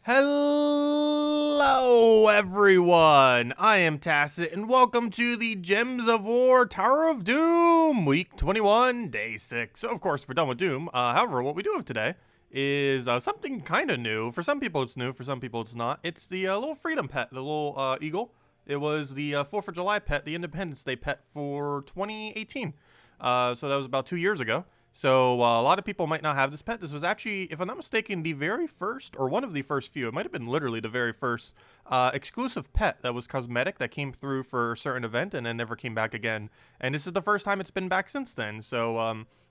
Hello, everyone. I am Tacet, and welcome to the Gems of War Tower of Doom, Week 21, Day 6. So, of course, we're done with Doom. However, what we do have today is something kind of new. For some people, it's new. For some people, it's not. It's the little freedom pet, the little eagle. It was the 4th of July pet, the Independence Day pet for 2018. So that was about 2 years ago. So a lot of people might not have this pet. This was actually, if I'm not mistaken, the very first, or one of the first few, it might have been literally the very first exclusive pet that was cosmetic that came through for a certain event and then never came back again. And this is the first time it's been back since then. So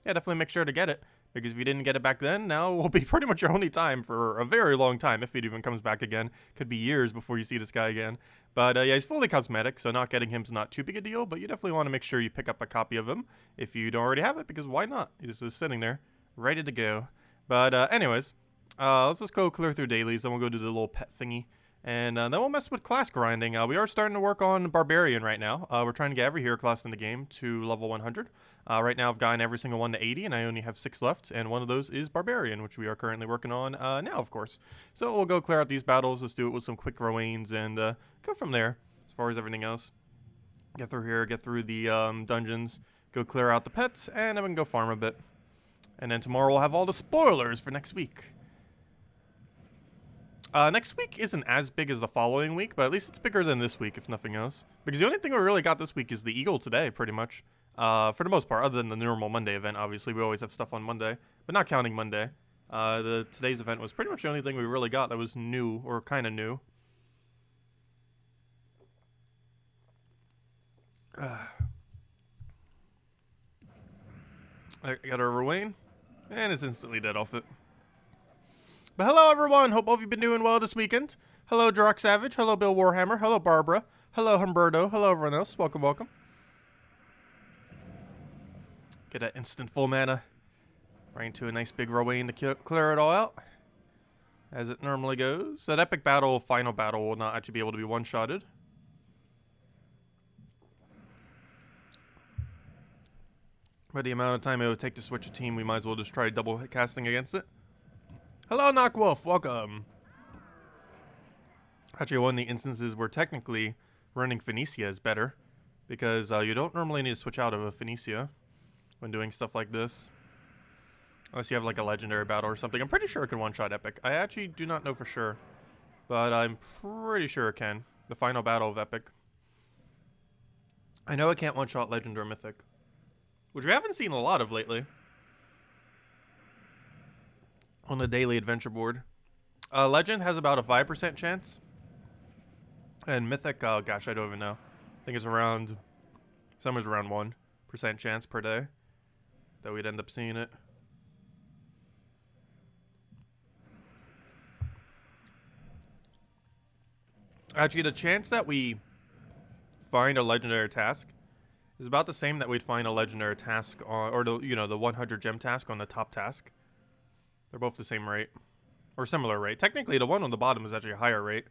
yeah, definitely make sure to get it. Because if you didn't get it back then, now will be pretty much your only time for a very long time, if it even comes back again. Could be years before you see this guy again. But yeah, he's fully cosmetic, so not getting him's not too big a deal, but you definitely want to make sure you pick up a copy of him if you don't already have it, because why not? He's just sitting there, ready to go. But anyways, let's just go clear through dailies, then we'll go do the little pet thingy. And then we'll mess with class grinding. We are starting to work on Barbarian right now. We're trying to get every hero class in the game to level 100. Right now I've gotten every single one to 80, and I only have 6 left, and one of those is Barbarian, which we are currently working on now, of course. So we'll go clear out these battles, let's do it with some quick Rowains, and go from there as far as everything else. Get through here, get through the dungeons, go clear out the pets, and then we can go farm a bit. And then tomorrow we'll have all the spoilers for next week. Next week isn't as big as the following week, but at least it's bigger than this week, if nothing else. Because the only thing we really got this week is the Eagle today, pretty much. For the most part, other than the normal Monday event, obviously. We always have stuff on Monday, but not counting Monday. Today's event was pretty much the only thing we really got that was new, or kind of new. I got our Rowain, and it's instantly dead off it. But hello, everyone. Hope all of you been doing well this weekend. Hello, Drock Savage. Hello, Bill Warhammer. Hello, Barbara. Hello, Humberto. Hello, everyone else. Welcome, welcome. Get that instant full mana. Right into a nice big Rowain to clear it all out. As it normally goes. That epic battle, final battle, will not actually be able to be one-shotted. By the amount of time it would take to switch a team, we might as well just try double casting against it. Hello, Knockwolf. Welcome. Actually, one of the instances where technically running Phoenicia is better, because you don't normally need to switch out of a Phoenicia when doing stuff like this. Unless you have like a legendary battle or something. I'm pretty sure it can one-shot Epic. I actually do not know for sure, but I'm pretty sure it can. The final battle of Epic. I know it can't one-shot Legend or Mythic, which we haven't seen a lot of lately on the daily adventure board. Legend has about a 5% chance. And Mythic, oh gosh, I don't even know. I think it's around, somewhere around 1% chance per day that we'd end up seeing it. Actually, the chance that we find a legendary task is about the same that we'd find a legendary task on, or the 100 gem task on the top task. They're both the same rate, or similar rate. Technically, the one on the bottom is actually a higher rate,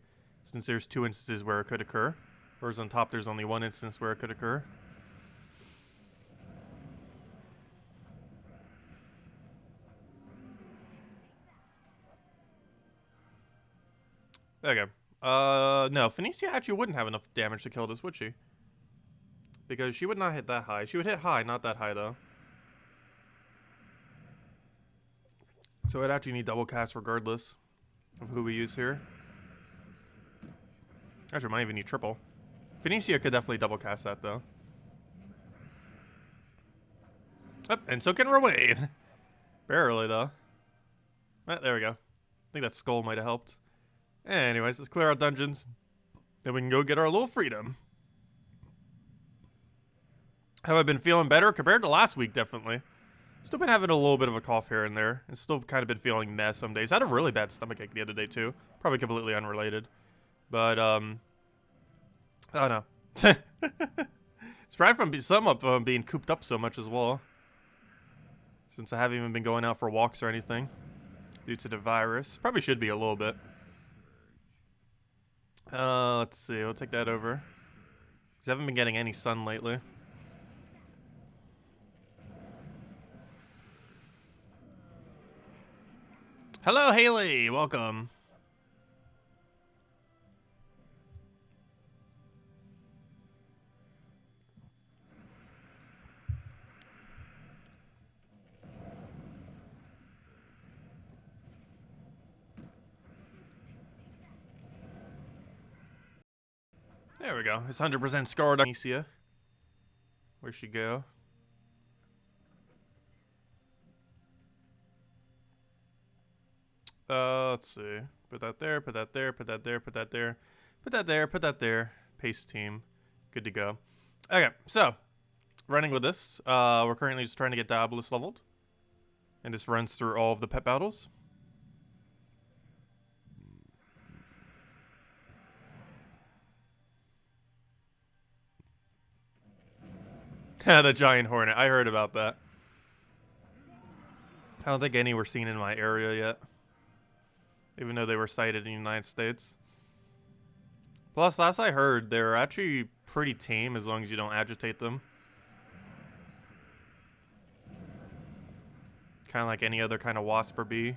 since there's 2 instances where it could occur, whereas on top there's only 1 instance where it could occur. There you go. No, Phoenicia actually wouldn't have enough damage to kill this, would she? Because she would not hit that high. She would hit high, not that high, though. So I'd actually need double cast regardless of who we use here. Actually, might even need triple. Phoenicia could definitely double cast that, though. Oh, and so can Rowain. Barely, though. There we go. I think that skull might have helped. Anyways, let's clear out dungeons. Then we can go get our little freedom. Have I been feeling better? Compared to last week, definitely. Still been having a little bit of a cough here and there. And still kind of been feeling meh some days. I had a really bad stomachache the other day, too. Probably completely unrelated. But, oh no. It's probably from being cooped up so much as well. Since I haven't even been going out for walks or anything. Due to the virus. Probably should be a little bit. Let's see. We'll take that over. Because I haven't been getting any sun lately. Hello, Haley. Welcome. There we go. It's 100% scarred on Isia. Where'd she go? Let's see. Put that there, put that there, put that there, put that there, put that there, put that there. Paste team. Good to go. Okay, so running with this, we're currently just trying to get Diabolus leveled. And this runs through all of the pet battles. The giant hornet. I heard about that. I don't think any were seen in my area yet. Even though they were sighted in the United States. Plus, last I heard, they're actually pretty tame as long as you don't agitate them. Kind of like any other kind of wasp or bee.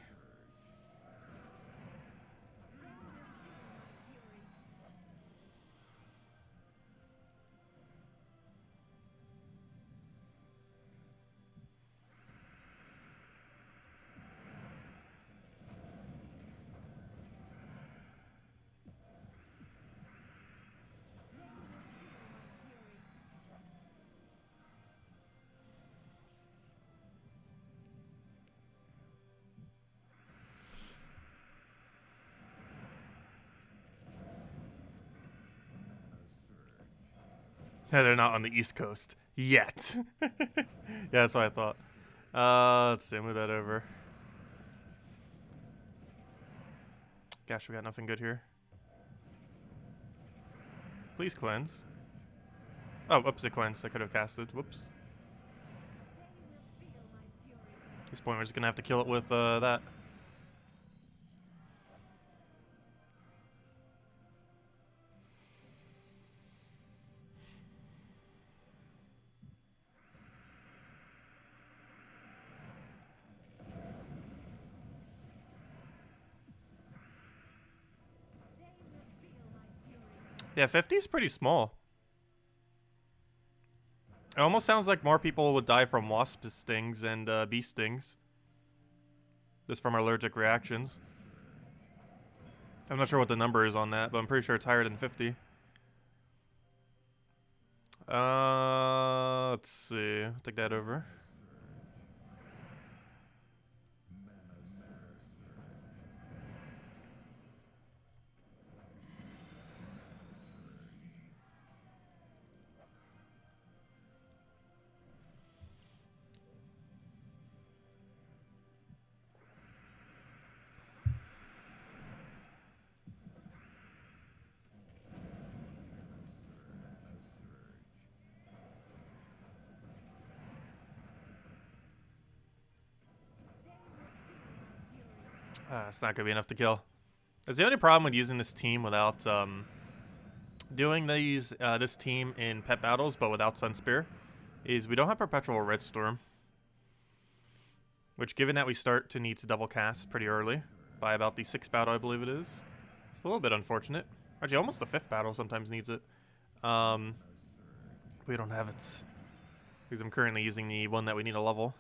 No, they're not on the East Coast yet. Yeah, that's what I thought. Let's see, move that over. Gosh, we got nothing good here. Please cleanse. Oh, whoops, it cleansed. I could have casted. Whoops. At this point, we're just gonna have to kill it with that. Yeah, 50 is pretty small. It almost sounds like more people would die from wasp stings and bee stings. Just from allergic reactions. I'm not sure what the number is on that, but I'm pretty sure it's higher than 50. Let's see. Take that over. It's not gonna be enough to kill. That's the only problem with using this team without doing this team in pet battles, but without Sunspear, is we don't have Perpetual Red Storm. Which, given that we start to need to double cast pretty early, by about the 6th battle, I believe it is, it's a little bit unfortunate. Actually, almost the 5th battle sometimes needs it. We don't have it because I'm currently using the one that we need a level.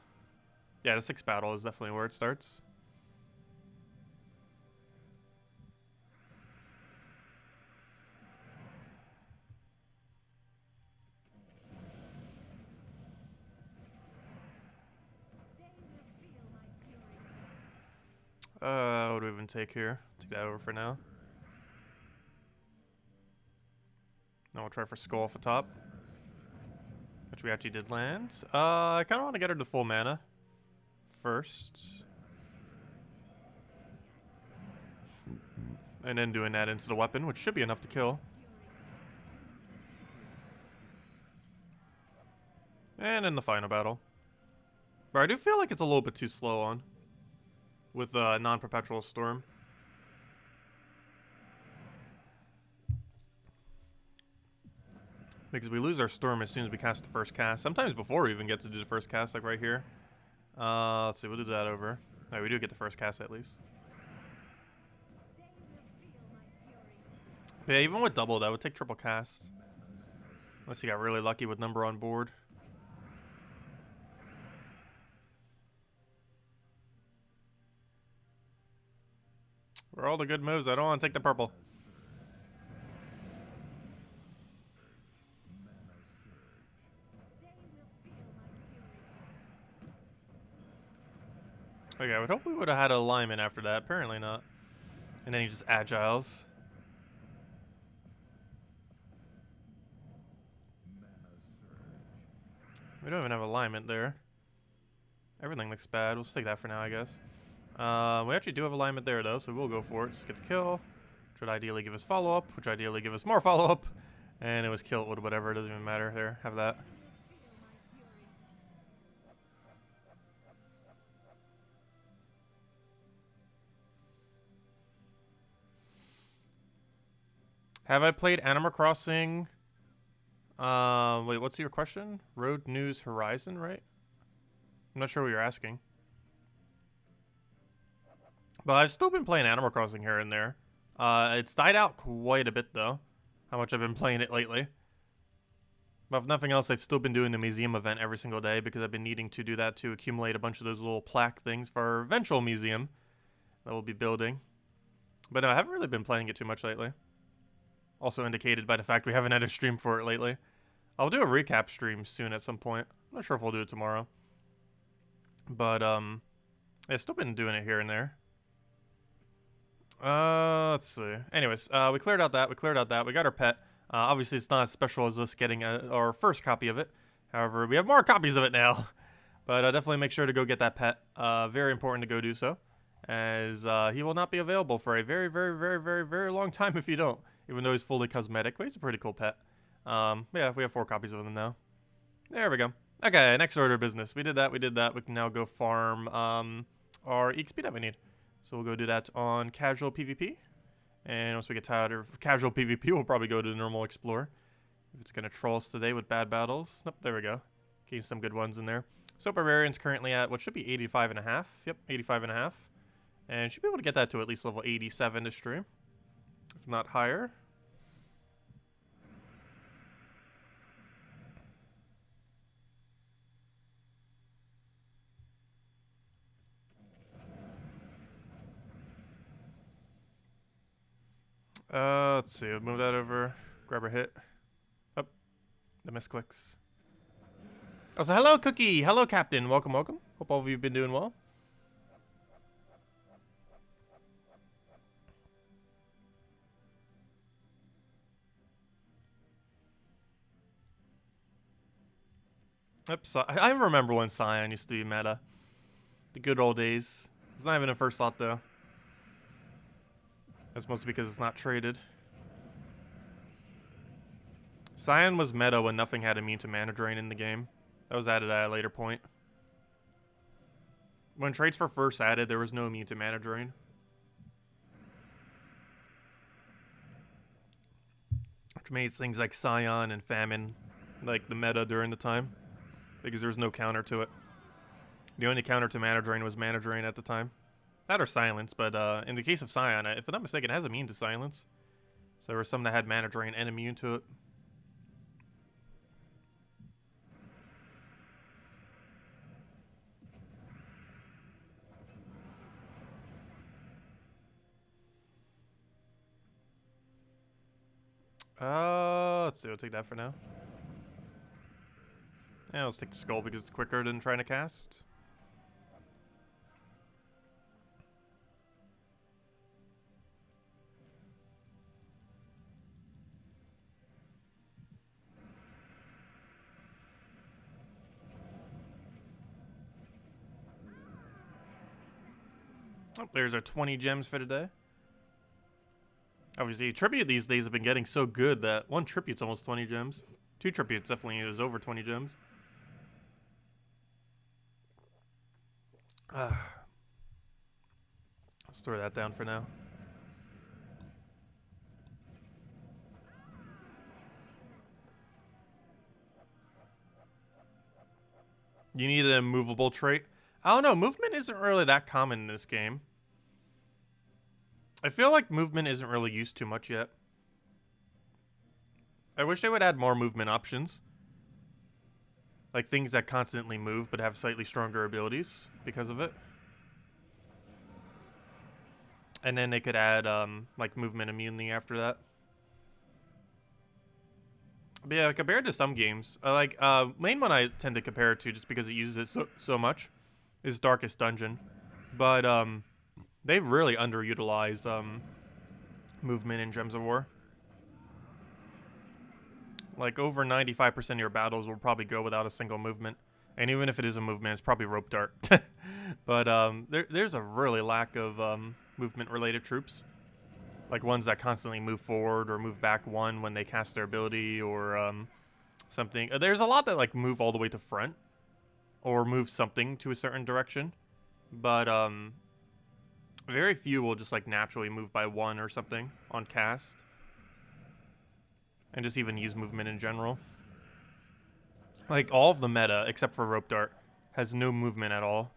Yeah, the 6th battle is definitely where it starts. What do we even take here? Take that over for now. Now we'll try for Skull off the top. Which we actually did land. I kind of want to get her to full mana first. And then doing that into the weapon, which should be enough to kill. And in the final battle. But I do feel like it's a little bit too slow on. With non-perpetual storm. Because we lose our storm as soon as we cast the first cast. Sometimes before we even get to do the first cast, like right here. Let's see, we'll do that over. Alright, we do get the first cast at least. Yeah, even with double, that would take triple cast. Unless you got really lucky with number on board. For all the good moves, I don't want to take the purple. Okay, I would hope we would have had alignment after that. Apparently not. And then he just agiles. We don't even have alignment there. Everything looks bad. We'll stick that for now, I guess. We actually do have alignment there, though, so we'll go for it. Let's get the kill. Which would ideally give us follow-up, which would ideally give us more follow-up. And it was kill with whatever. It doesn't even matter. There, have that. Have I played Animal Crossing? Wait, what's your question? Road News Horizon, right? I'm not sure what you're asking. But I've still been playing Animal Crossing here and there. It's died out quite a bit, though. How much I've been playing it lately. But if nothing else, I've still been doing the museum event every single day because I've been needing to do that to accumulate a bunch of those little plaque things for our eventual museum that we'll be building. But no, I haven't really been playing it too much lately. Also indicated by the fact we haven't had a stream for it lately. I'll do a recap stream soon at some point. I'm not sure if we'll do it tomorrow. But, I've still been doing it here and there. Let's see. Anyways, we cleared out that. We got our pet. Obviously, it's not as special as us getting our first copy of it. However, we have more copies of it now. But definitely make sure to go get that pet. Very important to go do so. As he will not be available for a very, very, very, very, very long time if you don't. Even though he's fully cosmetic. But he's a pretty cool pet. Yeah, we have 4 copies of him now. There we go. Okay, next order of business. We did that. We can now go farm our EXP that we need. So we'll go do that on casual PvP. And once we get tired of casual PvP, we'll probably go to the normal Explorer. If it's going to troll us today with bad battles. Nope, there we go. Getting some good ones in there. So Barbarian's currently at what should be 85.5. Yep, 85.5. And should be able to get that to at least level 87 to stream. If not higher. Let's see. We'll move that over. Grab our hit. Oh, the misclicks. Oh, so hello, Cookie. Hello, Captain. Welcome, welcome. Hope all of you have been doing well. Oops, I remember when Scion used to be meta. The good old days. It's not even a first slot, though. That's mostly because it's not traded. Scion was meta when nothing had immune to mana drain in the game. That was added at a later point. When traits were first added, there was no immune to mana drain. Which made things like Scion and Famine like the meta during the time. Because there was no counter to it. The only counter to mana drain was mana drain at the time. That or silence, but in the case of Scion, if I'm not mistaken, it has immune to silence. So there were some that had mana drain and immune to it. Let's see, we'll take that for now. Yeah, let's take the skull because it's quicker than trying to cast. Oh, there's our 20 gems for today. Obviously, tribute these days have been getting so good that 1 tribute's almost 20 gems. 2 tributes definitely is over 20 gems. Let's throw that down for now. You need an immovable trait. I don't know, movement isn't really that common in this game. I feel like movement isn't really used too much yet. I wish they would add more movement options. Like things that constantly move but have slightly stronger abilities because of it. And then they could add like movement immunity after that. But yeah, compared to some games, main one I tend to compare it to just because it uses it so much is Darkest Dungeon. But they really underutilize movement in Gems of War. Like over 95% of your battles will probably go without a single movement. And even if it is a movement, it's probably rope dart. But there's a really lack of movement related troops. Like ones that constantly move forward or move back one when they cast their ability or something. There's a lot that like move all the way to front or move something to a certain direction. But very few will just like naturally move by one or something on cast. And just even use movement in general. Like all of the meta, except for rope dart, has no movement at all.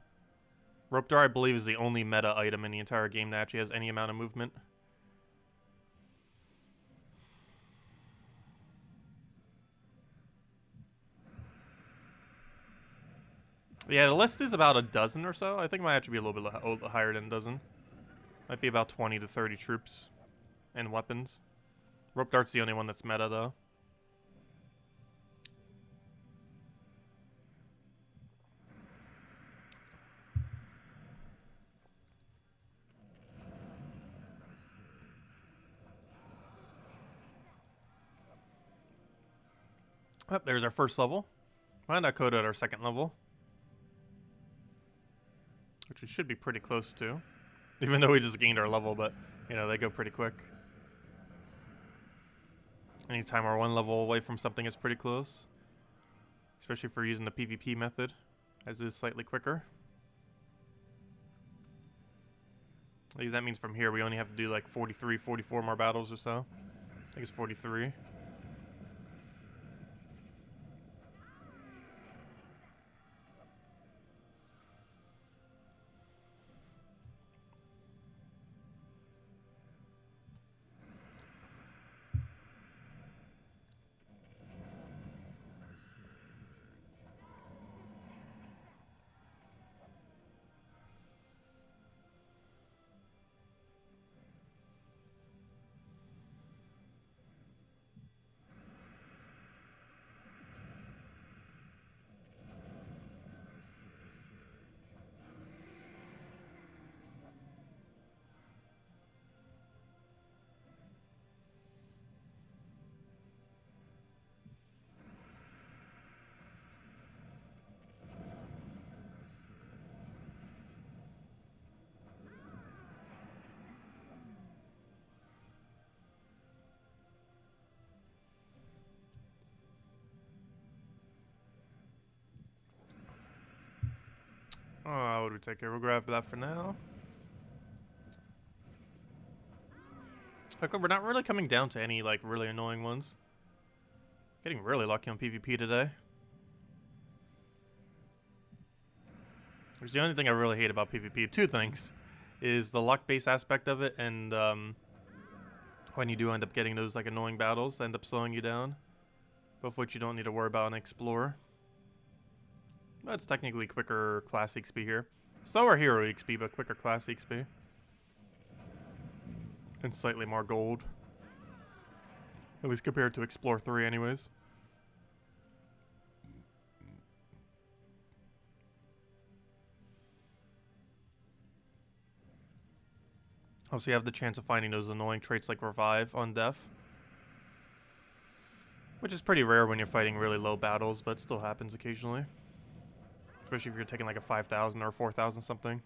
Rope dart, I believe, is the only meta item in the entire game that actually has any amount of movement. Yeah, the list is about a dozen or so. I think it might actually be a little bit higher than a dozen. Might be about 20 to 30 troops and weapons. Rope dart's the only one that's meta, though. Oh, there's our first level. Find that code at our second level. Which we should be pretty close to. Even though we just gained our level, but, you know, they go pretty quick. Anytime we're one level away from something is pretty close. Especially if we're using the PvP method, as it is slightly quicker. At least that means from here we only have to do like 43, 44 more battles or so. I think it's 43. Oh, what do we take here? We'll grab that for now. Okay, we're not really coming down to any, like, really annoying ones. Getting really lucky on PvP today. Which is the only thing I really hate about PvP. Two things. Is the luck-based aspect of it, and when you do end up getting those, like, annoying battles, they end up slowing you down. Both of which you don't need to worry about and explore. That's technically quicker class XP here. Slower hero XP, but quicker class XP. And slightly more gold. At least compared to Explore 3 anyways. Also, you have the chance of finding those annoying traits like Revive on Death. Which is pretty rare when you're fighting really low battles, but it still happens occasionally. Especially if you're taking like a 5,000 or 4,000 something.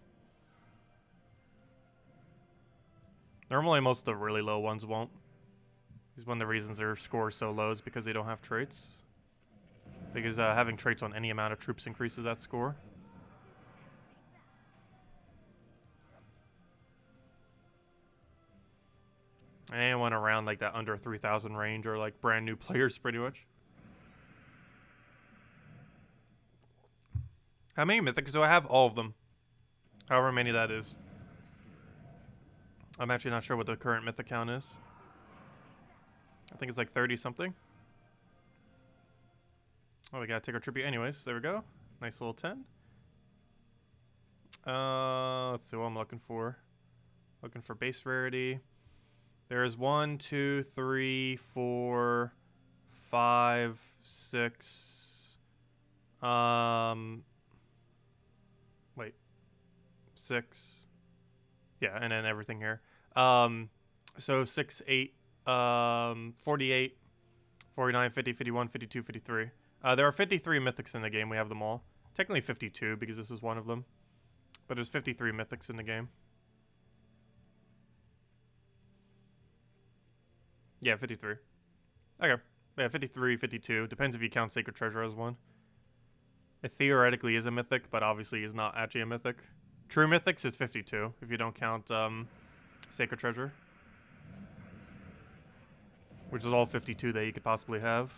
Normally most of the really low ones won't. Because one of the reasons their score is so low is because they don't have traits. Because having traits on any amount of troops increases that score. Anyone around like that under 3,000 range are like brand new players pretty much. How many mythics do I have? All of them. However many that is. I'm actually not sure what the current mythic count is. I think it's like 30 something. Oh, we gotta take our tribute anyways. There we go. Nice little 10. Let's see what I'm looking for. Looking for base rarity. There's 1, 2, 3, 4, 5, 6. Wait. 6. Yeah, and then everything here. So 6, 8, 48, 49, 50, 51, 52, 53. There are 53 mythics in the game. We have them all. Technically 52 because this is one of them. But there's 53 mythics in the game. Yeah, 53. Okay. Yeah, 53, 52. Depends if you count Sacred Treasure as one. It theoretically is a mythic, but obviously is not actually a mythic. True mythics is 52 if you don't count Sacred Treasure. Which is all 52 that you could possibly have.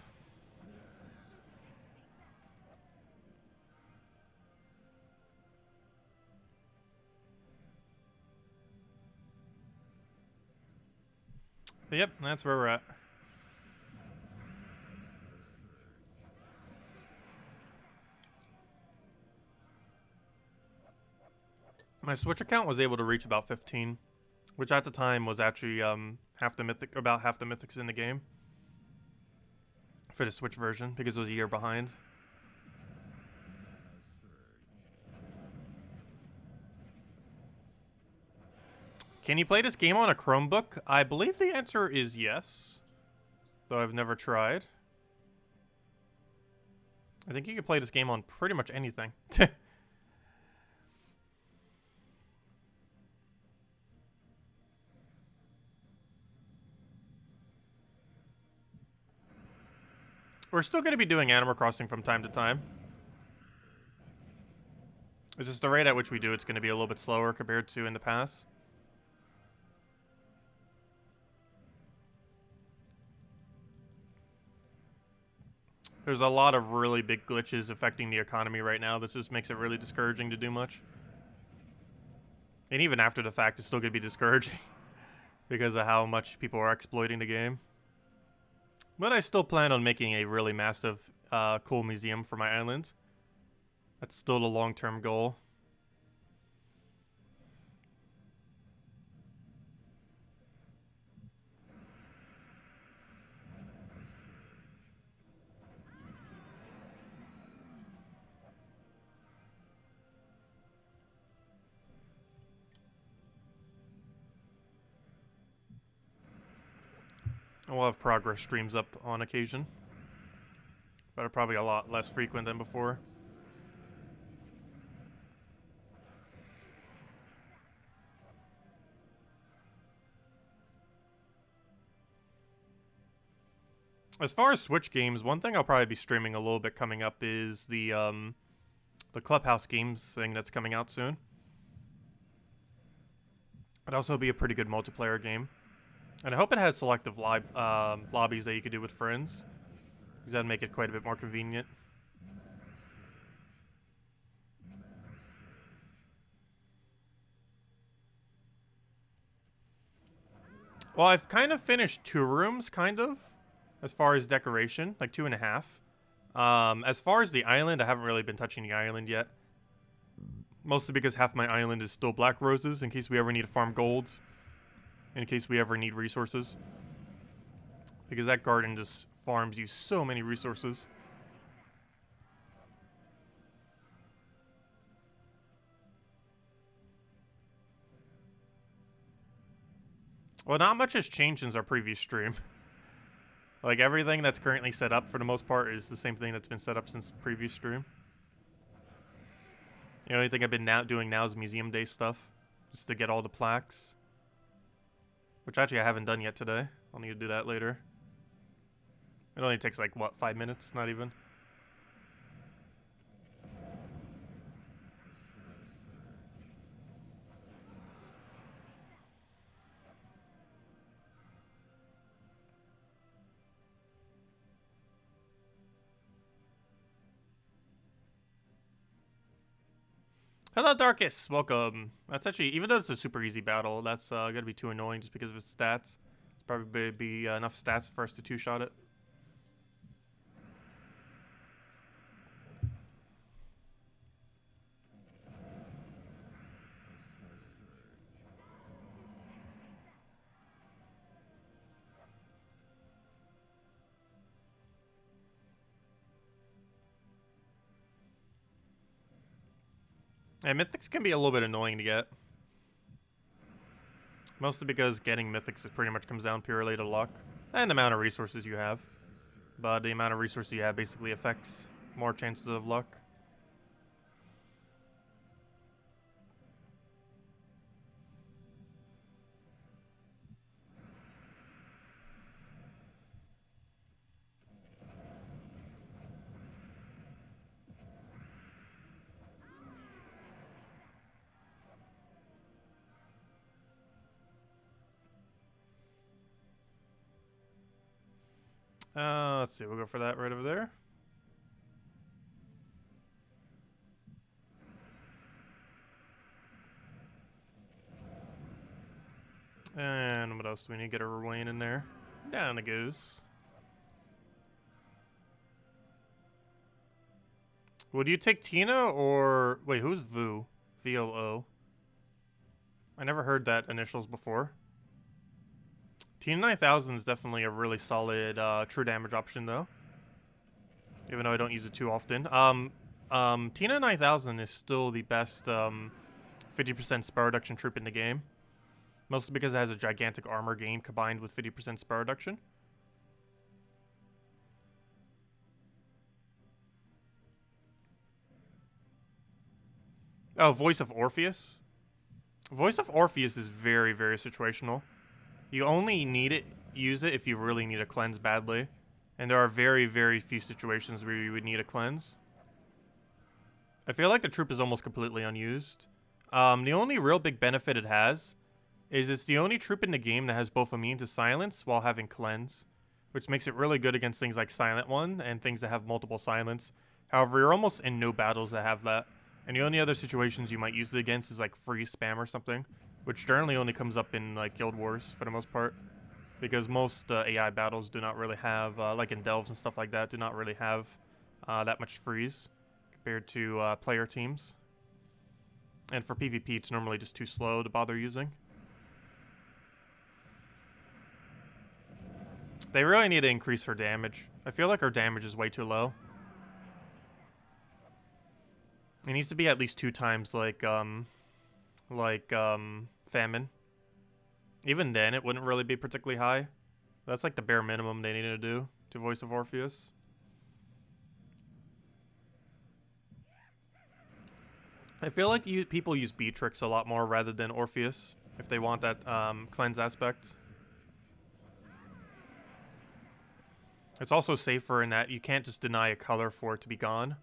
But yep, that's where we're at. My Switch account was able to reach about 15, which at the time was actually about half the mythics in the game for the Switch version because it was a year behind. Can you play this game on a Chromebook? I believe the answer is yes, though I've never tried. I think you can play this game on pretty much anything. We're still going to be doing Animal Crossing from time to time. It's just the rate at which we do it's going to be a little bit slower compared to in the past. There's a lot of really big glitches affecting the economy right now. This just makes it really discouraging to do much. And even after the fact, it's still going to be discouraging because of how much people are exploiting the game. But I still plan on making a really massive, cool museum for my island. That's still the long-term goal. We'll have progress streams up on occasion, but are probably a lot less frequent than before. As far as Switch games, one thing I'll probably be streaming a little bit coming up is the Clubhouse Games thing that's coming out soon. It'd also be a pretty good multiplayer game. And I hope it has selective lobbies that you could do with friends, because that'd make it quite a bit more convenient. Well, I've kind of finished 2 rooms, kind of, as far as decoration, like 2.5. As far as the island, I haven't really been touching the island yet. Mostly because half my island is still black roses, in case we ever need to farm gold. In case we ever need resources. Because that garden just farms you so many resources. Well, not much has changed since our previous stream. Like, everything that's currently set up, for the most part, is the same thing that's been set up since the previous stream. The only thing I've been doing now is museum day stuff. Just to get all the plaques. Which actually I haven't done yet today. I'll need to do that later. It only takes like, what, 5 minutes? Not even. Hello, Darkus. Welcome. That's actually, even though it's a super easy battle, that's gonna be too annoying just because of its stats. It's probably be enough stats for us to two-shot it. And mythics can be a little bit annoying to get. Mostly because getting mythics pretty much comes down purely to luck and the amount of resources you have. But the amount of resources you have basically affects more chances of luck. Let's see, we'll go for that right over there. And what else do we need? Get a Ruane in there. Down it goes. Would you take Tina or... Wait, who's Vu? V-O-O. I never heard that initials before. Tina 9000 is definitely a really solid true damage option, though. Even though I don't use it too often. Tina 9000 is still the best 50% spell reduction troop in the game. Mostly because it has a gigantic armor gain combined with 50% spell reduction. Oh, Voice of Orpheus? Voice of Orpheus is very, very situational. You only use it if you really need a cleanse badly. And there are very, very few situations where you would need a cleanse. I feel like the troop is almost completely unused. The only real big benefit it has is it's the only troop in the game that has both immune to silence while having cleanse, which makes it really good against things like Silent One and things that have multiple silence. However, you're almost in no battles that have that. And the only other situations you might use it against is like freeze spam or something, which generally only comes up in like Guild Wars for the most part. Because most AI battles do not really have, like in Delves and stuff like that, do not really have that much freeze compared to player teams. And for PvP, it's normally just too slow to bother using. They really need to increase her damage. I feel like her damage is way too low. It needs to be at least 2 times like Famine. Even then, it wouldn't really be particularly high. That's like the bare minimum they need to do to Voice of Orpheus. I feel like people use Beatrix a lot more rather than Orpheus if they want that cleanse aspect. It's also safer in that you can't just deny a color for it to be gone.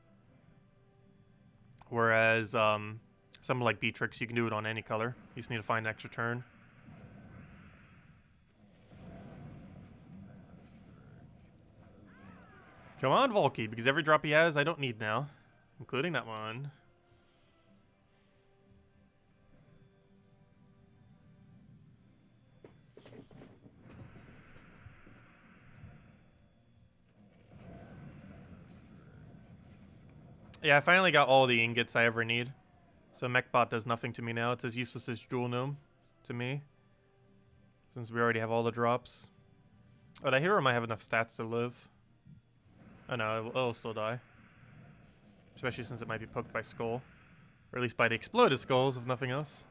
Whereas something like Beatrix, you can do it on any color. You just need to find an extra turn. Come on, Volky, because every drop he has, I don't need now. Including that one. Yeah, I finally got all the ingots I ever need. So Mechbot does nothing to me now. It's as useless as Jewel Gnome to me. Since we already have all the drops. But I hear it might have enough stats to live. Oh no, it'll still die. Especially since it might be poked by Skull. Or at least by the exploded skulls, if nothing else.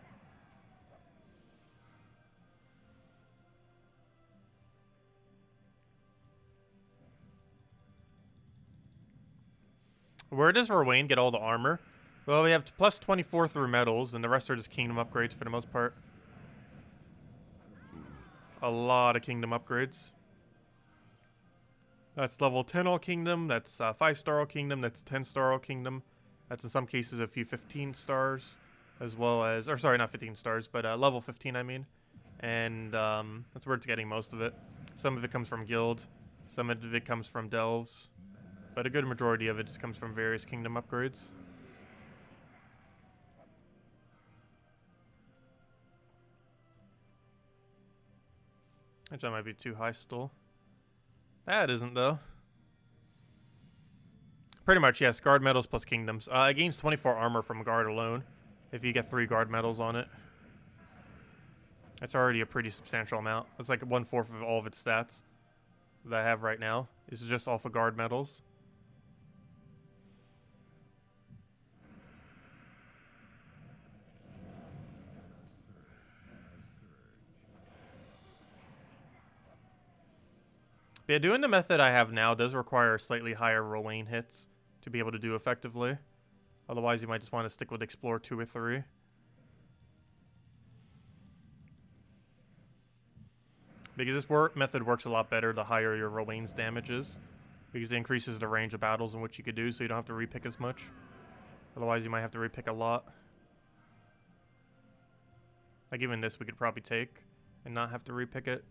Where does Ruane get all the armor? Well, we have plus 24 through medals, and the rest are just kingdom upgrades for the most part. A lot of kingdom upgrades. That's level 10 all kingdom, that's 5-star all kingdom, that's 10-star all kingdom. That's in some cases a few 15 stars, as well as, or sorry, not 15 stars, but level 15 I mean. And that's where it's getting most of it. Some of it comes from guild, some of it comes from delves, but a good majority of it just comes from various kingdom upgrades. Which that might be too high still. That isn't, though. Pretty much, yes. Guard medals plus kingdoms. It gains 24 armor from guard alone if you get 3 guard medals on it. That's already a pretty substantial amount. That's like 1/4 of all of its stats that I have right now. Is just off of guard medals. But yeah, doing the method I have now does require slightly higher rolling hits to be able to do effectively. Otherwise, you might just want to stick with Explore 2 or 3. Because this method works a lot better the higher your Rowain's damage is. Because it increases the range of battles in which you could do, so you don't have to repick as much. Otherwise, you might have to repick a lot. Like even this we could probably take and not have to repick it.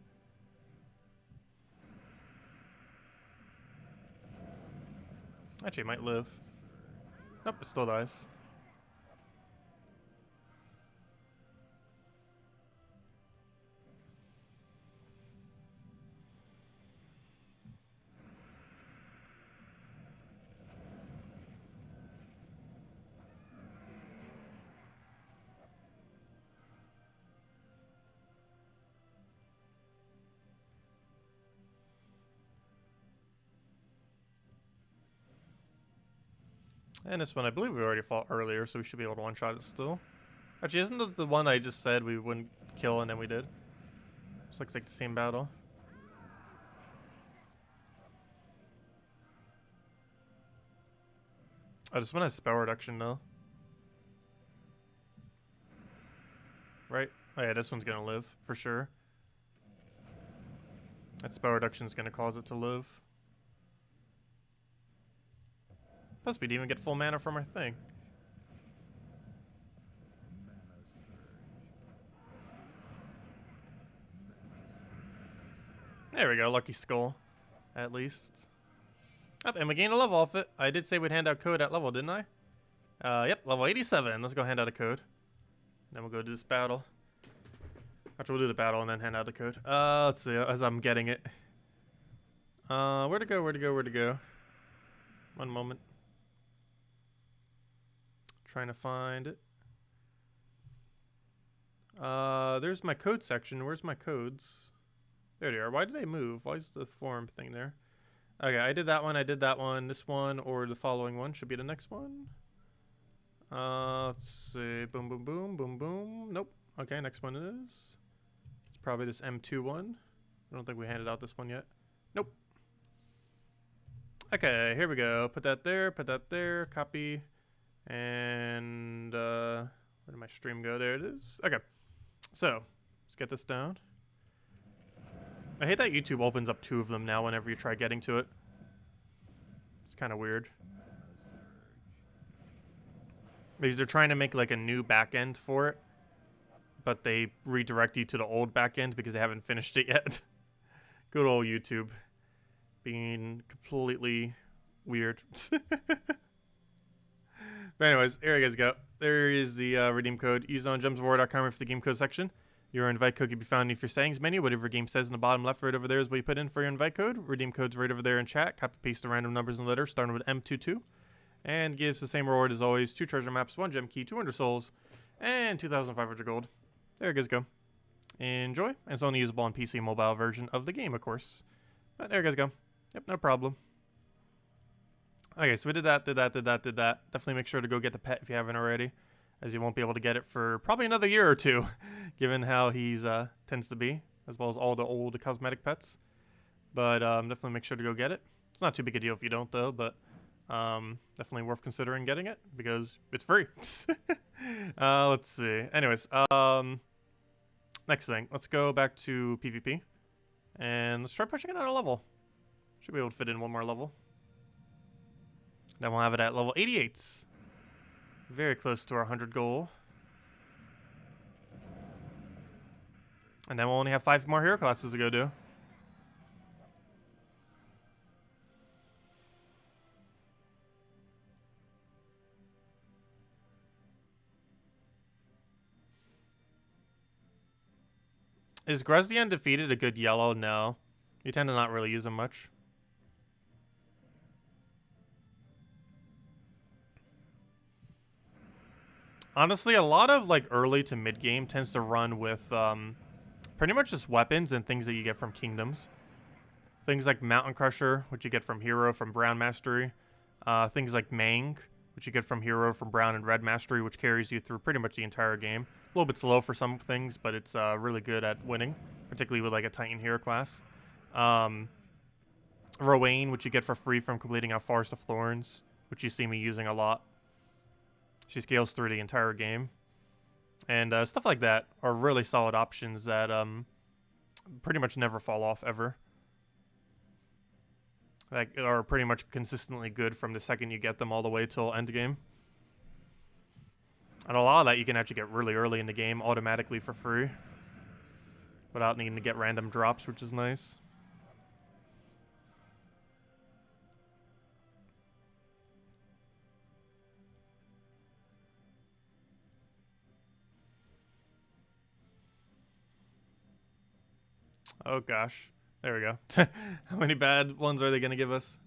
Actually, it might live. Nope, it still dies. And this one, I believe we already fought earlier, so we should be able to one-shot it still. Actually, isn't it the one I just said we wouldn't kill and then we did? This looks like the same battle. Oh, this one has spell reduction though. Right? Oh yeah, this one's gonna live, for sure. That spell reduction is gonna cause it to live. Plus, we didn't even get full mana from our thing. There we go, lucky skull. At least. Oh, and we gained a level off it. I did say we'd hand out code at level, didn't I? Yep, level 87. Let's go hand out a code. Then we'll go do this battle. After we'll do the battle and then hand out the code. Let's see, as I'm getting it. Where to go, where to go, where to go? One moment. Trying to find it. There's my code section. Where's my codes? There they are. Why did they move? Why is the form thing there? Okay, I did that one. I did that one. This one or the following one should be the next one. Let's see. Boom, boom, boom, boom, boom. Nope. Okay, next one is. It's probably this M2 one. I don't think we handed out this one yet. Nope. Okay, here we go. Put that there, copy. And where did my stream go? There it is. Okay. So, let's get this down. I hate that YouTube opens up 2 of them now whenever you try getting to it. It's kind of weird. Because they're trying to make like a new backend for it, but they redirect you to the old backend because they haven't finished it yet. Good old YouTube. Being completely weird. But anyways, here you guys go. There is the redeem code. Use it on gemsofwar.com for the game code section. Your invite code can be found in your settings menu. Whatever your game says in the bottom left right over there is what you put in for your invite code. Redeem code's right over there in chat. Copy paste the random numbers and letters starting with M22. And gives the same reward as always. 2 treasure maps, 1 gem key, 200 souls, and 2,500 gold. There you guys go. Enjoy. And it's only usable on PC mobile version of the game, of course. But there you guys go. Yep, no problem. Okay, so we did that. Definitely make sure to go get the pet if you haven't already, as you won't be able to get it for probably another year or 2, given how he's tends to be, as well as all the old cosmetic pets. But definitely make sure to go get it. It's not too big a deal if you don't, though, but definitely worth considering getting it because it's free. Let's see. Anyways, next thing, let's go back to PvP, and let's try pushing it out a level. Should be able to fit in 1 more level. Then we'll have it at level 88. Very close to our 100 goal. And then we'll only have 5 more hero classes to go do. Is Gruz the Undefeated a good yellow? No. You tend to not really use them much. Honestly, a lot of like early to mid game tends to run with pretty much just weapons and things that you get from kingdoms. Things like Mountain Crusher, which you get from Hero from Brown Mastery. Things like Mang, which you get from Hero from Brown and Red Mastery, which carries you through pretty much the entire game. A little bit slow for some things, but it's really good at winning, particularly with like a Titan Hero class. Rowan, which you get for free from completing a Forest of Thorns, which you see me using a lot. She scales through the entire game. And stuff like that are really solid options that pretty much never fall off ever. Like, are pretty much consistently good from the second you get them all the way till end game. And a lot of that you can actually get really early in the game automatically for free, without needing to get random drops, which is nice. Oh gosh. There we go. How many bad ones are they going to give us?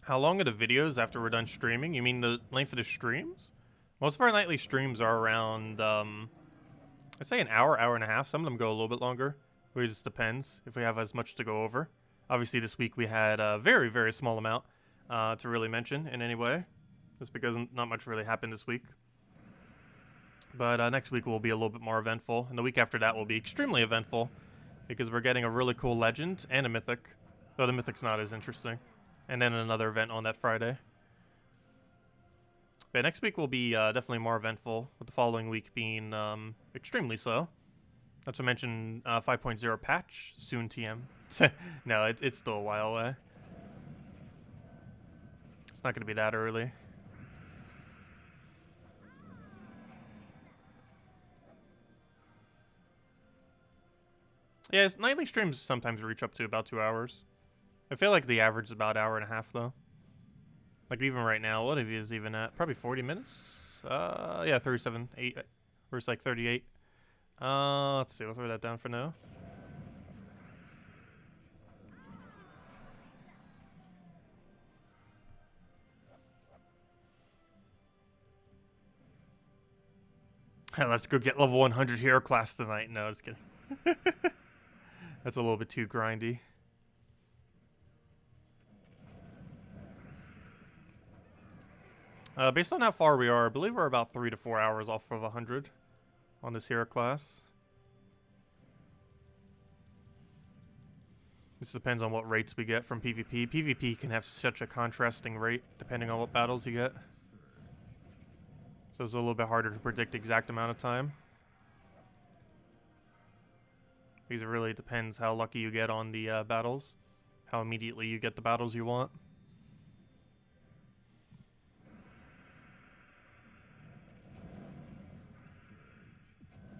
How long are the videos after we're done streaming? You mean the length of the streams? Most of our nightly streams are around, I'd say an hour, hour and a half. Some of them go a little bit longer. It just depends if we have as much to go over. Obviously, this week we had a very, very small amount to really mention in any way. Just because not much really happened this week. But next week will be a little bit more eventful. And the week after that will be extremely eventful, because we're getting a really cool legend and a mythic. Though the mythic's not as interesting. And then another event on that Friday. But next week will be definitely more eventful, with the following week being extremely slow. Not to mention 5.0 patch, soon TM. No, it's still a while away. It's not going to be that early. Yeah, nightly streams sometimes reach up to about 2 hours. I feel like the average is about an hour and a half, though. Like, even right now, what have you is even at? Probably 40 minutes? Yeah, 37, 8, or it's like 38. Let's see, we'll throw that down for now. Let's go get level 100 hero class tonight. No, just kidding. That's a little bit too grindy. Based on how far we are, I believe we're about 3 to 4 hours off of 100 on this hero class. This depends on what rates we get from PvP. PvP can have such a contrasting rate depending on what battles you get. So it's a little bit harder to predict exact amount of time. Because it really depends how lucky you get on the battles. How immediately you get the battles you want.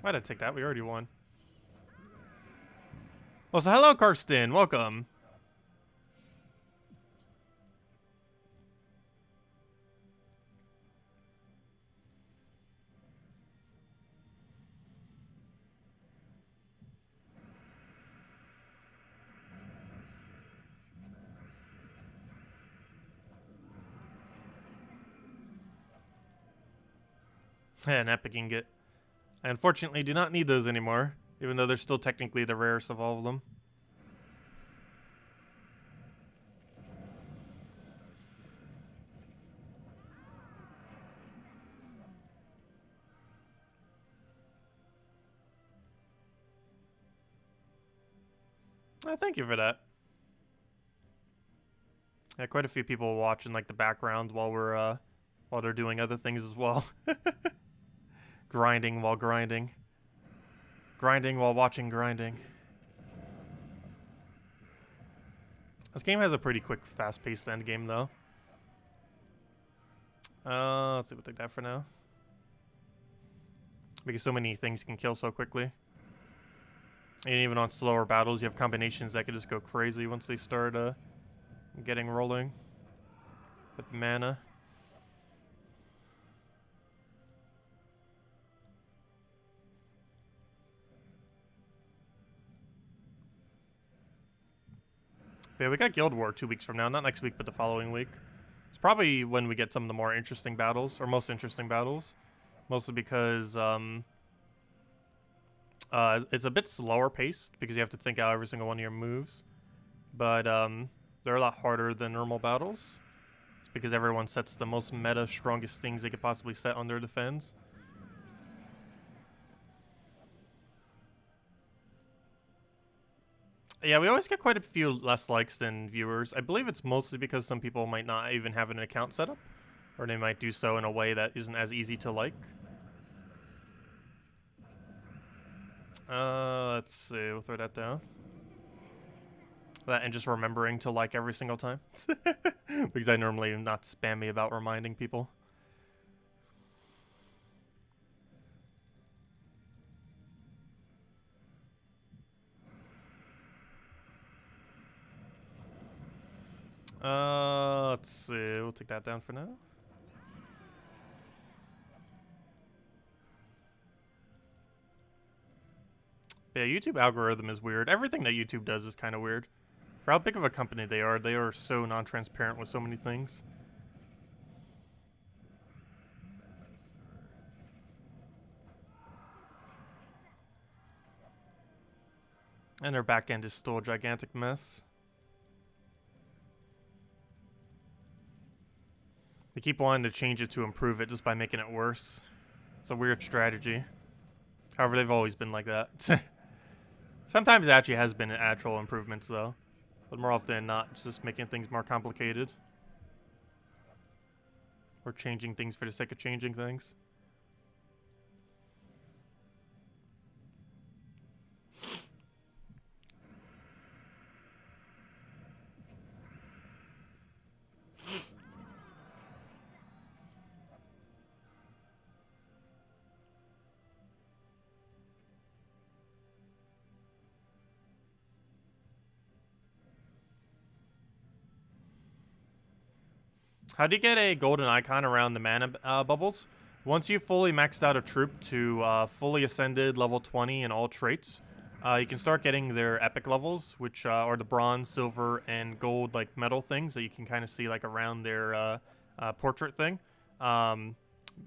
Why did I take that? We already won. Well, so hello, Karsten. Welcome. Yeah, an epic ingot. I unfortunately do not need those anymore, even though they're still technically the rarest of all of them. Thank you for that. Yeah, quite a few people watch in like the background while we're while they're doing other things as well. Grinding while grinding. Grinding while watching grinding. This game has a pretty quick, fast-paced end game, though. Let's see, we'll take that for now. Because so many things can kill so quickly. And even on slower battles, you have combinations that can just go crazy once they start getting rolling with mana. Yeah, we got Guild War 2 weeks from now. Not next week, but the following week. It's probably when we get some of the more interesting battles, or most interesting battles. Mostly because It's a bit slower paced because you have to think out every single one of your moves. But they're a lot harder than normal battles. It's because everyone sets the most meta, strongest things they could possibly set on their defense. Yeah, we always get quite a few less likes than viewers. I believe it's mostly because some people might not even have an account set up, or they might do so in a way that isn't as easy to like. Let's see, we'll throw that down. That and just remembering to like every single time. Because I normally am not spammy about reminding people. Let's see, we'll take that down for now. Yeah, YouTube algorithm is weird. Everything that YouTube does is kind of weird. For how big of a company they are so non-transparent with so many things. And their back end is still a gigantic mess. They keep wanting to change it to improve it just by making it worse. It's a weird strategy. However, they've always been like that. Sometimes it actually has been actual improvements, though. But more often than not, it's just making things more complicated. Or changing things for the sake of changing things. How do you get a golden icon around the mana bubbles? Once you've fully maxed out a troop to fully ascended level 20 in all traits, you can start getting their epic levels, which are the bronze, silver, and gold like metal things that you can kind of see like around their portrait thing.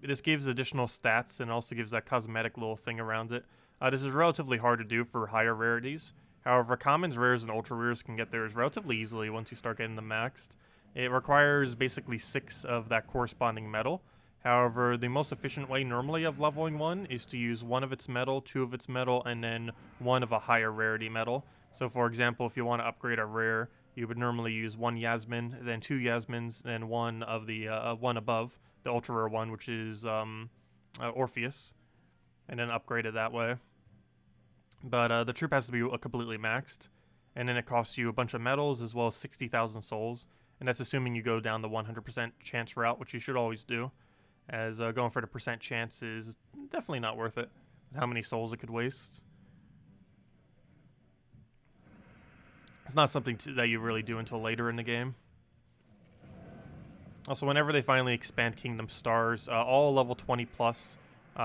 This gives additional stats and also gives that cosmetic little thing around it. This is relatively hard to do for higher rarities. However, commons, rares, and ultra rares can get theirs relatively easily once you start getting them maxed. It requires basically 6 of that corresponding metal. However, the most efficient way normally of leveling one is to use 1 of its metal, 2 of its metal, and then 1 of a higher rarity metal. So for example, if you want to upgrade a rare, you would normally use 1 Yasmin, then 2 Yasmins, and 1 of the one above, the ultra rare one, which is Orpheus, and then upgrade it that way. But the troop has to be completely maxed, and then it costs you a bunch of metals as well as 60,000 souls. And that's assuming you go down the 100% chance route, which you should always do, as going for the percent chance is definitely not worth it. How many souls it could waste. It's not something that you really do until later in the game. Also, whenever they finally expand Kingdom Stars, all level 20 plus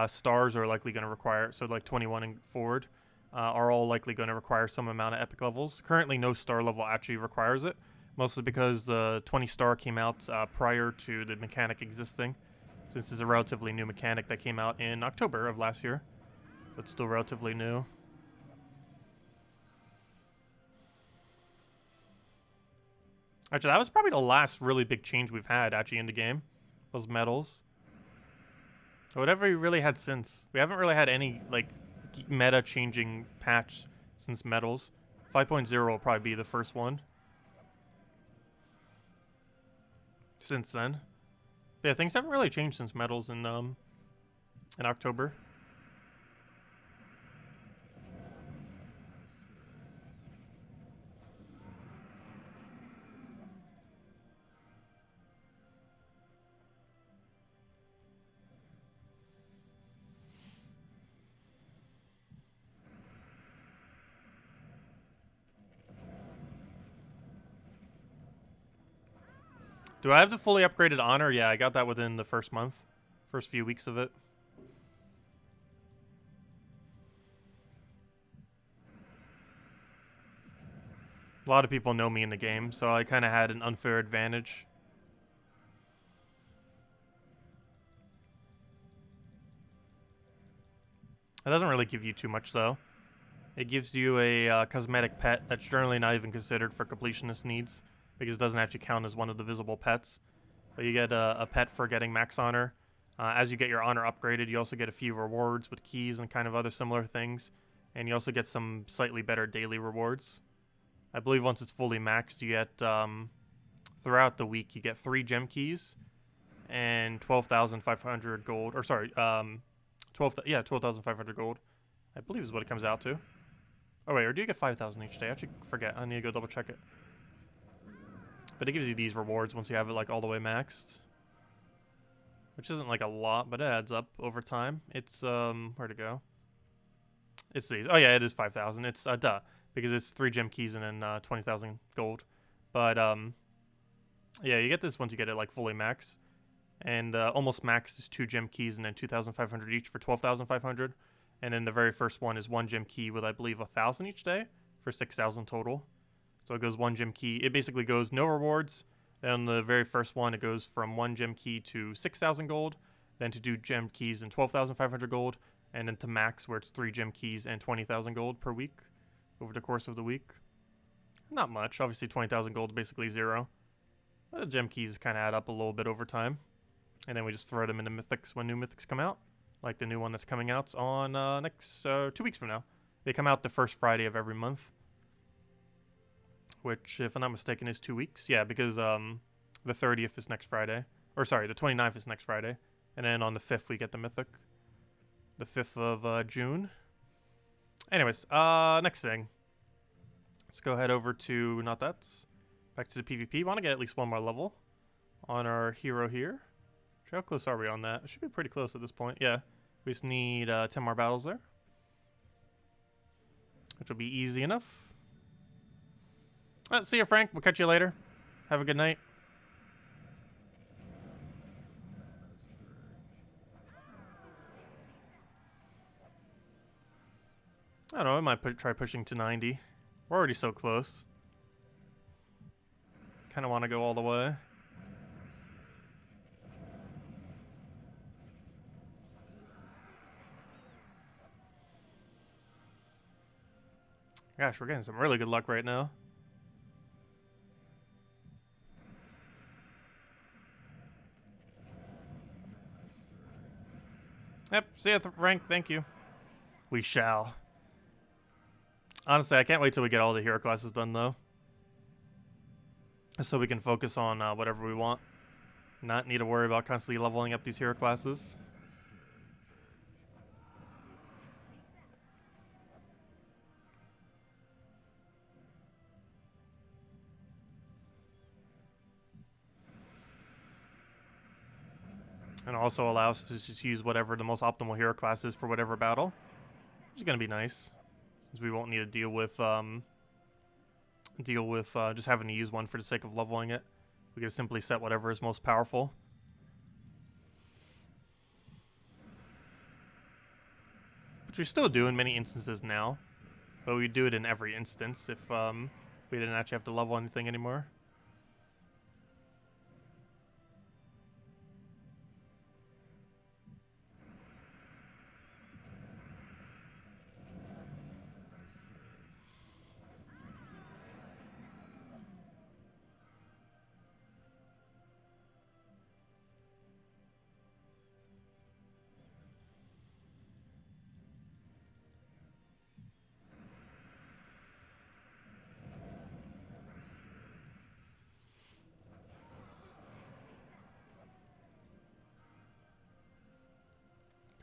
stars are likely going to require, so like 21 and forward, are all likely going to require some amount of epic levels. Currently, no star level actually requires it. Mostly because the 20 star came out prior to the mechanic existing, since it's a relatively new mechanic that came out in October of last year. So it's still relatively new. Actually, that was probably the last really big change we've had actually in the game. Those metals. Or whatever we really had since. We haven't really had any like meta changing patch since metals. 5.0 will probably be the first one. Since then. But yeah, things haven't really changed since metals in October. Do I have the fully upgraded honor? Yeah, I got that within the first month. First few weeks of it. A lot of people know me in the game, so I kind of had an unfair advantage. It doesn't really give you too much, though. It gives you a cosmetic pet that's generally not even considered for completionist needs because it doesn't actually count as one of the visible pets. But you get a pet for getting max honor. As you get your honor upgraded, you also get a few rewards with keys and kind of other similar things. And you also get some slightly better daily rewards. I believe once it's fully maxed, you get, throughout the week, you get 3 gem keys and 12,500 gold. Or sorry, 12,500 gold. I believe is what it comes out to. Oh wait, or do you get 5,000 each day? I actually forget. I need to go double check it. But it gives you these rewards once you have it like all the way maxed. Which isn't like a lot, but it adds up over time. It's, where'd it go? It's these. Oh yeah, it is 5,000. It's, duh. Because it's 3 gem keys and then 20,000 gold. But, yeah, you get this once you get it like fully maxed. And almost max is 2 gem keys and then 2,500 each for 12,500. And then the very first one is 1 gem key with, I believe, 1,000 each day for 6,000 total. So it goes 1 gem key. It basically goes no rewards. Then the very first one, it goes from 1 gem key to 6,000 gold. Then to 2 gem keys and 12,500 gold. And then to max, where it's 3 gem keys and 20,000 gold per week over the course of the week. Not much. Obviously, 20,000 gold is basically 0. But the gem keys kind of add up a little bit over time. And then we just throw them into mythics when new mythics come out. Like the new one that's coming out on next 2 weeks from now. They come out the first Friday of every month. Which, if I'm not mistaken, is 2 weeks. Yeah, because the 30th is next Friday. Or sorry, the 29th is next Friday. And then on the 5th we get the mythic. The 5th of June. Anyways, next thing. Let's go head over to, not that. Back to the PvP. Want to get at least 1 more level on our hero here. How close are we on that? It should be pretty close at this point. Yeah. We just need 10 more battles there. Which will be easy enough. See you, Frank. We'll catch you later. Have a good night. I don't know. I might try pushing to 90. We're already so close. Kind of want to go all the way. Gosh, we're getting some really good luck right now. Yep, see ya, Frank. Thank you. We shall. Honestly, I can't wait till we get all the hero classes done, though. So we can focus on whatever we want. Not need to worry about constantly leveling up these hero classes. And also allow us to just use whatever the most optimal hero class is for whatever battle. Which is going to be nice. Since we won't need to deal with just having to use one for the sake of leveling it. We can simply set whatever is most powerful. Which we still do in many instances now. But we do it in every instance if we didn't actually have to level anything anymore.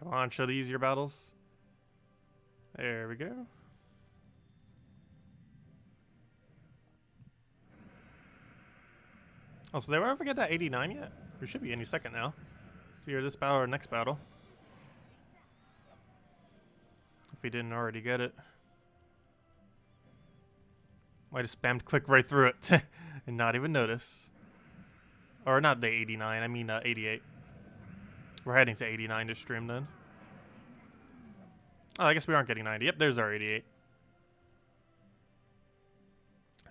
Come on, show the easier battles. There we go. Oh, so did we ever get that 89 yet? We should be any second now. It's either this battle or next battle. If we didn't already get it. Might have spammed click right through it and not even notice. Or not the 89, I mean 88. We're heading to 89 to stream then. Oh, I guess we aren't getting 90. Yep, there's our 88.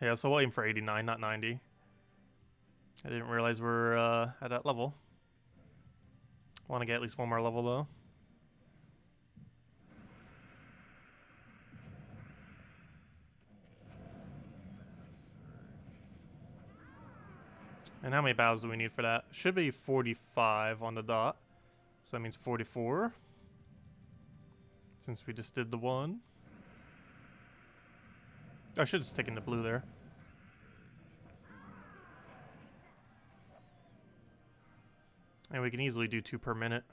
Yeah, so we'll aim for 89, not 90. I didn't realize we're at that level. Want to get at least 1 more level though. And how many battles do we need for that? Should be 45 on the dot. So that means 44. Since we just did the one. I should have just taken the blue there. And we can easily do 2 per minute.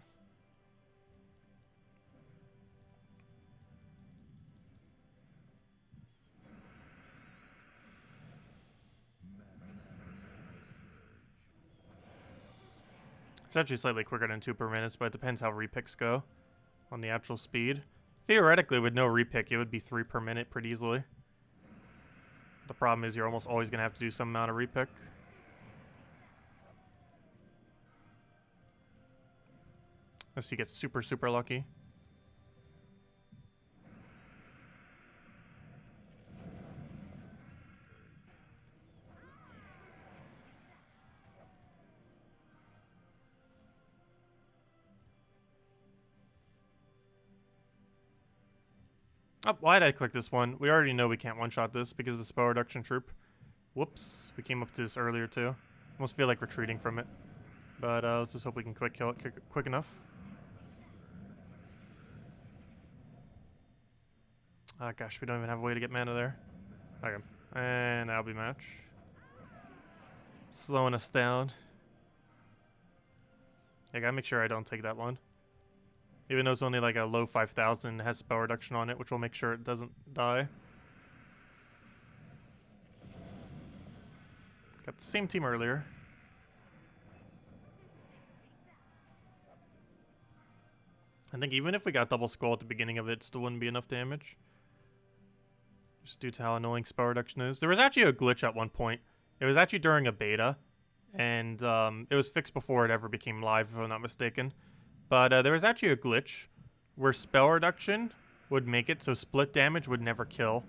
It's actually slightly quicker than 2 per minute, but it depends how repicks go on the actual speed. Theoretically, with no repick, it would be 3 per minute pretty easily. The problem is you're almost always going to have to do some amount of repick. Unless you get super, super lucky. Oh, why did I click this one? We already know we can't one-shot this because of the spell reduction troop. Whoops. We came up to this earlier, too. Almost feel like retreating from it. But let's just hope we can quick kill it quick enough. Oh, gosh, we don't even have a way to get mana there. Okay. And that'll be match. Slowing us down. I gotta make sure I don't take that one. Even though it's only like a low 5,000, it has spell reduction on it, which will make sure it doesn't die. Got the same team earlier. I think even if we got double skull at the beginning of it, it still wouldn't be enough damage. Just due to how annoying spell reduction is. There was actually a glitch at one point. It was actually during a beta. And it was fixed before it ever became live, if I'm not mistaken. But there was actually a glitch where spell reduction would make it so split damage would never kill.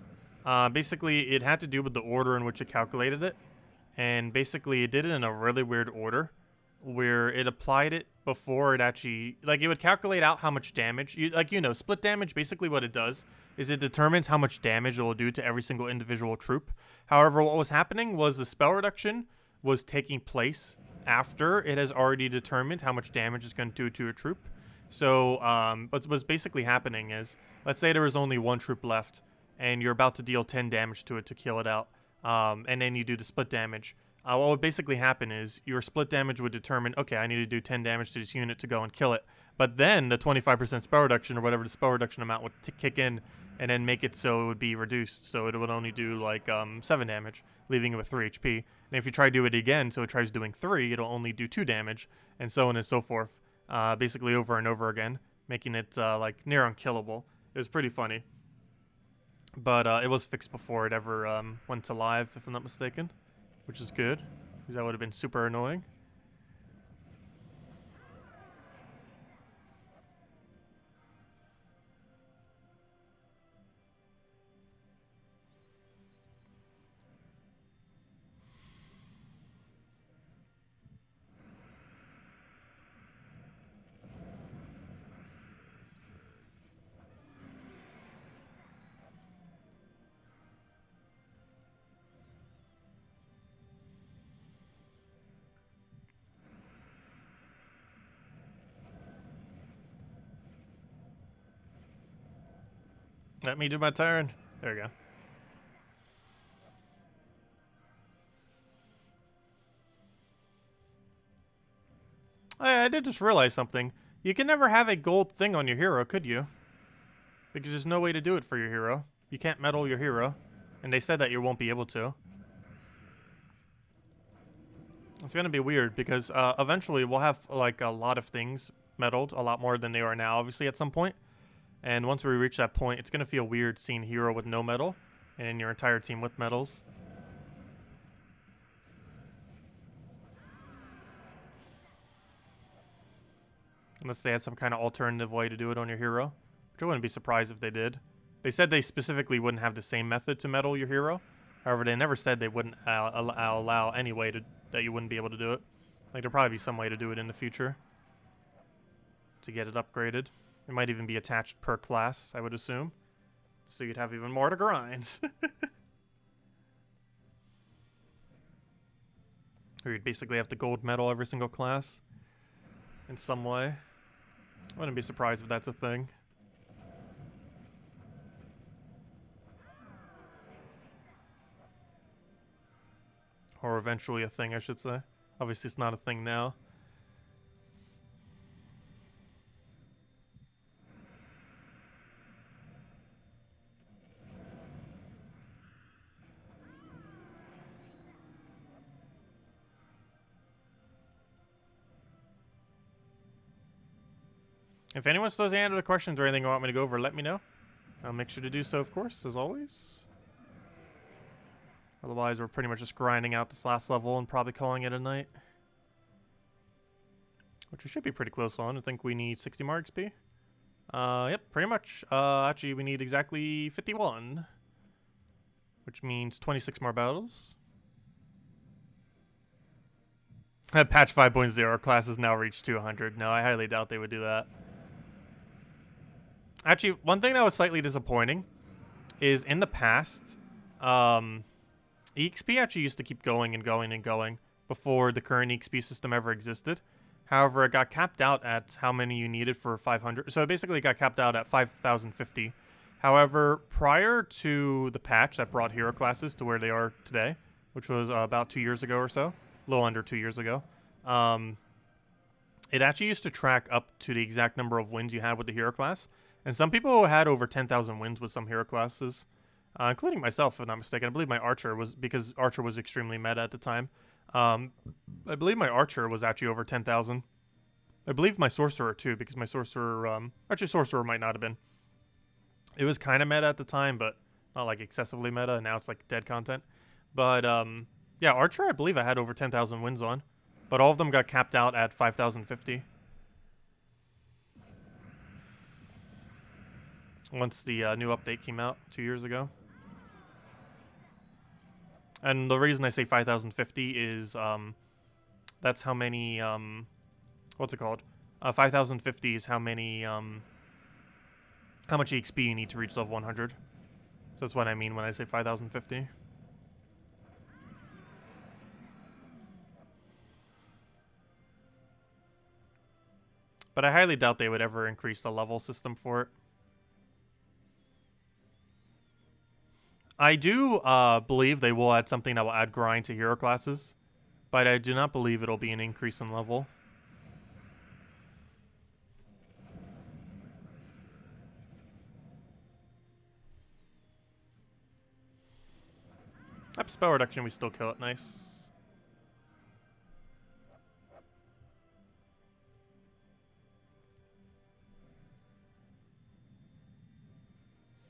Basically, it had to do with the order in which it calculated it. And basically, it did it in a really weird order where it applied it before it actually... Like, it would calculate out how much damage... split damage, basically what it does is it determines how much damage it will do to every single individual troop. However, what was happening was the spell reduction was taking place after it has already determined how much damage it's going to do to a troop. So what's basically happening is, let's say there was only one troop left, and you're about to deal 10 damage to it to kill it out, and then you do the split damage. What would basically happen is your split damage would determine, okay, I need to do 10 damage to this unit to go and kill it. But then the 25% spell reduction, or whatever the spell reduction amount would kick in, and then make it so it would be reduced. So it would only do like 7 damage, leaving it with 3 HP. And if you try to do it again, so it tries doing 3, it'll only do 2 damage, and so on and so forth. Basically over and over again, making it like near unkillable. It was pretty funny. But it was fixed before it ever went to live, if I'm not mistaken. Which is good, because that would have been super annoying. Let me do my turn. There we go. I did just realize something. You can never have a gold thing on your hero, could you? Because there's no way to do it for your hero. You can't medal your hero. And they said that you won't be able to. It's going to be weird because eventually we'll have like a lot of things medaled. A lot more than they are now, obviously, at some point. And once we reach that point, it's going to feel weird seeing hero with no medal and your entire team with medals. Unless they had some kind of alternative way to do it on your hero, which I wouldn't be surprised if they did. They said they specifically wouldn't have the same method to medal your hero. However, they never said they wouldn't allow any way that you wouldn't be able to do it. Like, there'll probably be some way to do it in the future to get it upgraded. It might even be attached per class, I would assume. So you'd have even more to grind. Or you'd basically have to gold medal every single class in some way. I wouldn't be surprised if that's a thing. Or eventually a thing, I should say. Obviously, it's not a thing now. If anyone still has any other questions or anything you want me to go over, let me know. I'll make sure to do so, of course, as always. Otherwise, we're pretty much just grinding out this last level and probably calling it a night. Which we should be pretty close on. I think we need 60 more XP. Yep, pretty much. Actually, we need exactly 51. Which means 26 more battles. Patch 5.0, class has now reached 200. No, I highly doubt they would do that. Actually, one thing that was slightly disappointing is in the past, EXP actually used to keep going and going and going before the current EXP system ever existed. However, it got capped out at how many you needed for 500. So it basically got capped out at 5,050. However, prior to the patch that brought hero classes to where they are today, which was about 2 years ago or so, a little under 2 years ago, it actually used to track up to the exact number of wins you had with the hero class. And some people had over 10,000 wins with some hero classes, including myself, if I'm not mistaken. I believe my Archer was, because Archer was extremely meta at the time. I believe my Archer was actually over 10,000. I believe my Sorcerer too, because my Sorcerer, actually Sorcerer might not have been. It was kind of meta at the time, but not like excessively meta, and now it's like dead content. But yeah, Archer I believe I had over 10,000 wins on, but all of them got capped out at 5,050. Once the new update came out 2 years ago. And the reason I say 5,050 is that's how many, what's it called? 5,050 is how many, how much EXP you need to reach level 100. So that's what I mean when I say 5,050. But I highly doubt they would ever increase the level system for it. I do believe they will add something that will add grind to hero classes, but I do not believe it'll be an increase in level. Up spell reduction, we still kill it. Nice.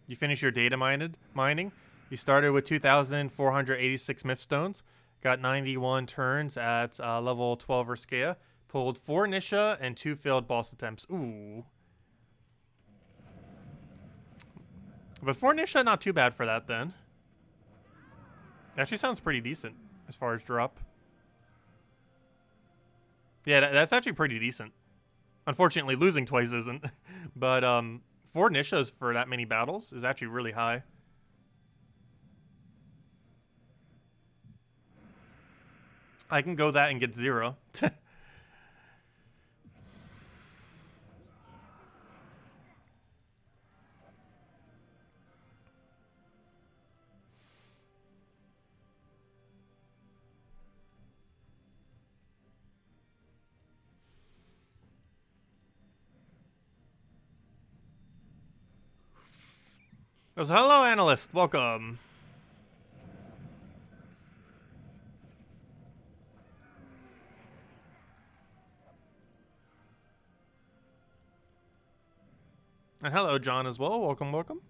You finish your data mining. You started with 2,486 myth stones, got 91 turns at level 12 Riscea, pulled 4 Nisha and 2 failed boss attempts. Ooh. But 4 Nisha, not too bad for that then. Actually sounds pretty decent as far as drop. Yeah, that's actually pretty decent. Unfortunately, losing twice isn't. But 4 Nishas for that many battles is actually really high. I can go that and get 0. So, hello, analyst. Welcome. And hello, John, as well. Welcome, welcome.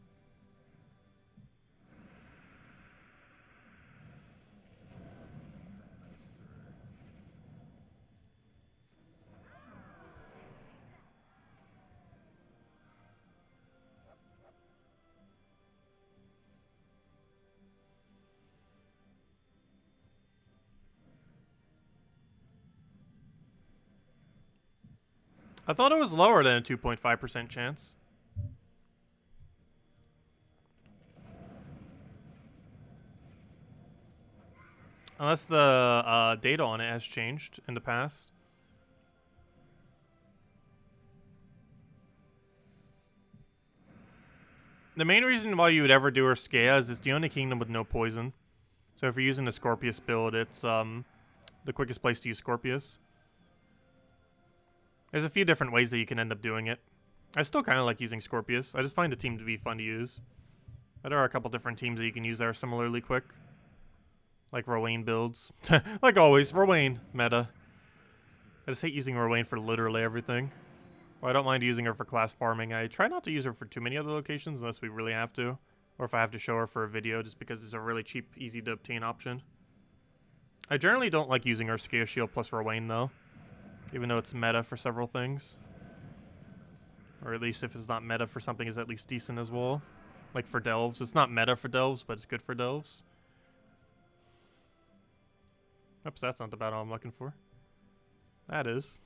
I thought it was lower than a 2.5% chance. Unless the data on it has changed in the past. The main reason why you would ever do Urskea is it's the only kingdom with no poison. So if you're using the Scorpius build, it's the quickest place to use Scorpius. There's a few different ways that you can end up doing it. I still kind of like using Scorpius. I just find the team to be fun to use. There are a couple different teams that you can use that are similarly quick. Like Rowain builds. Like always, Rowain meta. I just hate using Rowain for literally everything. Well, I don't mind using her for class farming. I try not to use her for too many other locations unless we really have to. Or if I have to show her for a video just because it's a really cheap, easy to obtain option. I generally don't like using her Urskea Shield plus Rowain though. Even though it's meta for several things. Or at least if it's not meta for something, it's at least decent as well. Like for Delves. It's not meta for Delves, but it's good for Delves. Oops, that's not the battle I'm looking for. That is.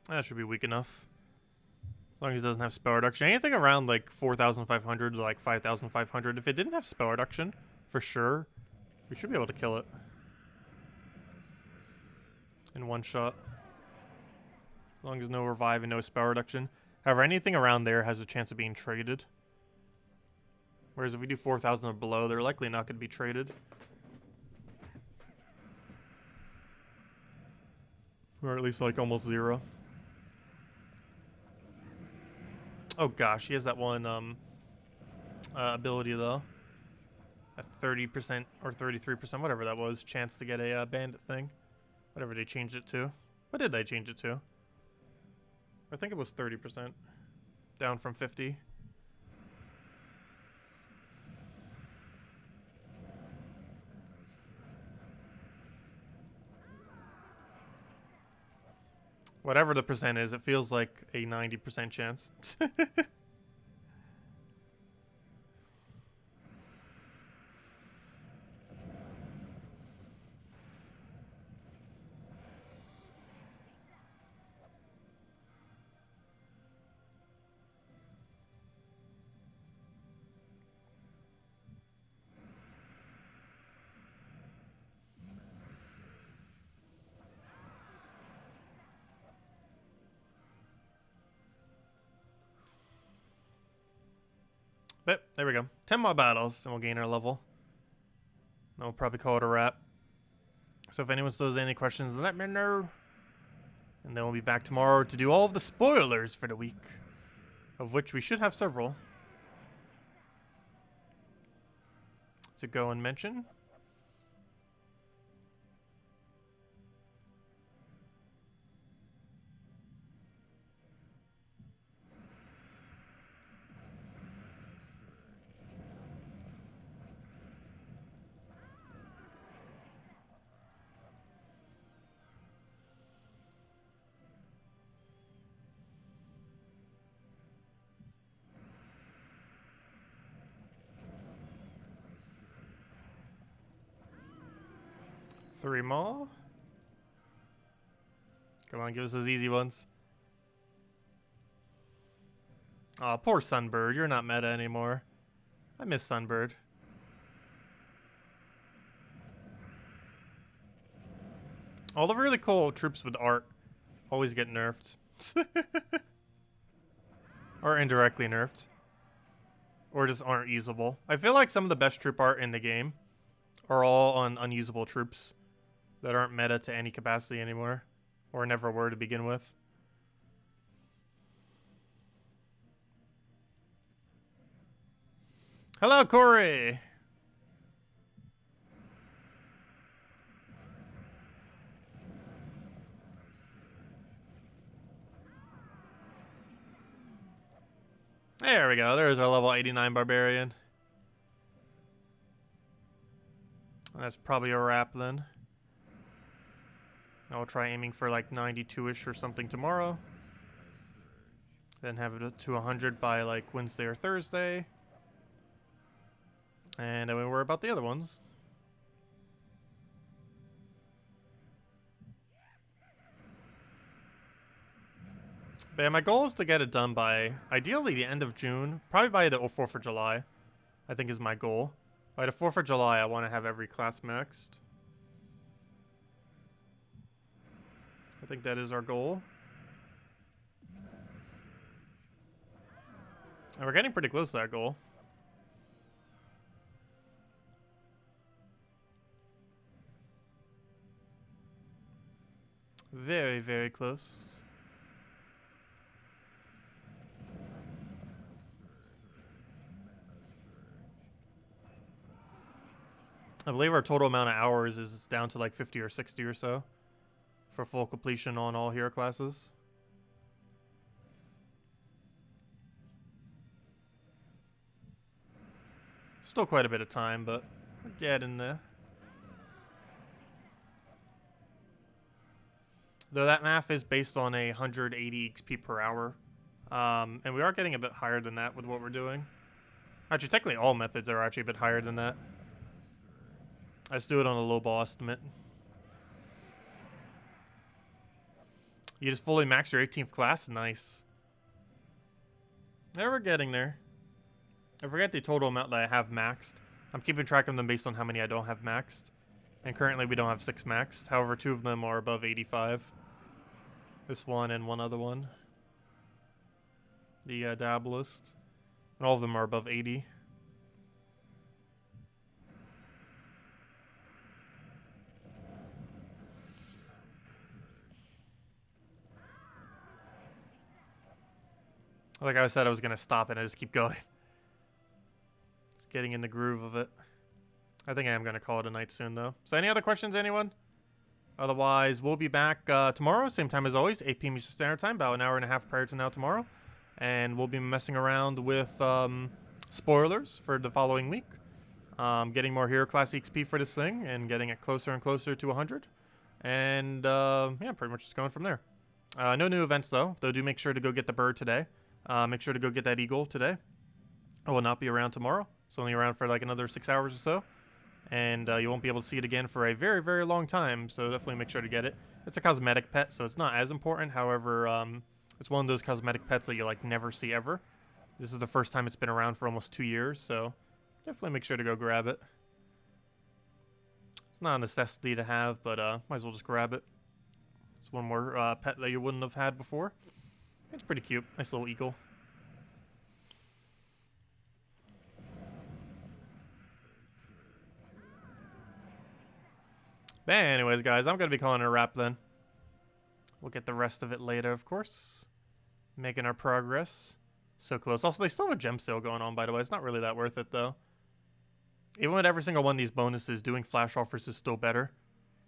That should be weak enough. As long as it doesn't have spell reduction. Anything around like 4,500 to like 5,500. If it didn't have spell reduction, for sure, we should be able to kill it. In one shot. As long as no revive and no spell reduction. However, anything around there has a chance of being traded. Whereas if we do 4,000 or below, they're likely not going to be traded. Or at least like almost zero. Oh gosh, he has that one ability though. At 30% or 33%, whatever that was, chance to get a bandit thing. Whatever they changed it to. What did they change it to? I think it was 30%. Down from 50. Whatever the percent is, it feels like a 90% chance. 'But there we go. 10 more battles, and we'll gain our level. And we'll probably call it a wrap. So if anyone still has any questions, let me know. And then we'll be back tomorrow to do all of the spoilers for the week. Of which we should have several. To go and mention. Three more. Come on, give us those easy ones. Aw, poor Sunbird. You're not meta anymore. I miss Sunbird. All the really cool troops with art always get nerfed. Or indirectly nerfed. Or just aren't usable. I feel like some of the best troop art in the game are all on unusable troops that aren't meta to any capacity anymore. Or never were to begin with. Hello, Corey. There we go. There's our level 89 barbarian. That's probably a wrap then. I'll try aiming for like 92-ish or something tomorrow. Then have it to 100 by like Wednesday or Thursday. And then we worry about the other ones. But yeah, my goal is to get it done by, ideally, the end of June. Probably by the 4th of July, I think is my goal. By the 4th of July, I want to have every class maxed. I think that is our goal. And we're getting pretty close to that goal. Very, very close. I believe our total amount of hours is down to like 50 or 60 or so for full completion on all hero classes. Still quite a bit of time, but we're getting there. Though that math is based on 180 XP per hour. And we are getting a bit higher than that with what we're doing. Actually, technically all methods are actually a bit higher than that. Let's do it on a low ball estimate. You just fully max your 18th class? Nice. Yeah, we're getting there. I forget the total amount that I have maxed. I'm keeping track of them based on how many I don't have maxed. And currently we don't have 6 maxed. However, 2 of them are above 85. This one and one other one. The Dabalist. And all of them are above 80. Like I said, I was going to stop and I just keep going. Just getting in the groove of it. I think I am going to call it a night soon, though. So any other questions, anyone? Otherwise, we'll be back tomorrow, same time as always, 8 p.m. Eastern Standard Time, about an hour and a half prior to now tomorrow. And we'll be messing around with spoilers for the following week. Getting more Hero Class XP for this thing and getting it closer and closer to 100. And yeah, pretty much just going from there. No new events, though do make sure to go get the bird today. Make sure to go get that eagle today. I will not be around tomorrow. It's only around for like another 6 hours or so. And you won't be able to see it again for a very, very long time. So definitely make sure to get it. It's a cosmetic pet, so it's not as important. However, it's one of those cosmetic pets that you like never see ever. This is the first time it's been around for almost 2 years. So definitely make sure to go grab it. It's not a necessity to have, but might as well just grab it. It's one more pet that you wouldn't have had before. It's pretty cute. Nice little eagle. But anyways, guys, I'm going to be calling it a wrap then. We'll get the rest of it later, of course. Making our progress. So close. Also, they still have a gem sale going on, by the way. It's not really that worth it, though. Even with every single one of these bonuses, doing flash offers is still better.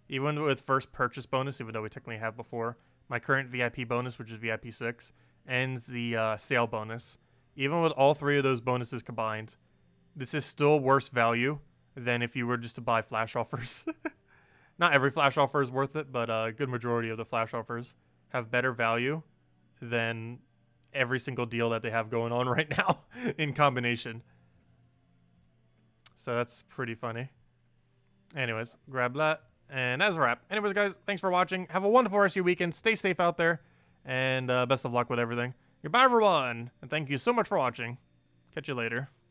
Even with first purchase bonus, even though we technically have before. My current VIP bonus, which is VIP 6, ends the sale bonus. Even with all 3 of those bonuses combined, this is still worse value than if you were just to buy flash offers. Not every flash offer is worth it, but a good majority of the flash offers have better value than every single deal that they have going on right now in combination. So that's pretty funny. Anyways, grab that. And that's a wrap. Anyways, guys, thanks for watching. Have a wonderful rest of your weekend. Stay safe out there. And best of luck with everything. Goodbye, everyone. And thank you so much for watching. Catch you later.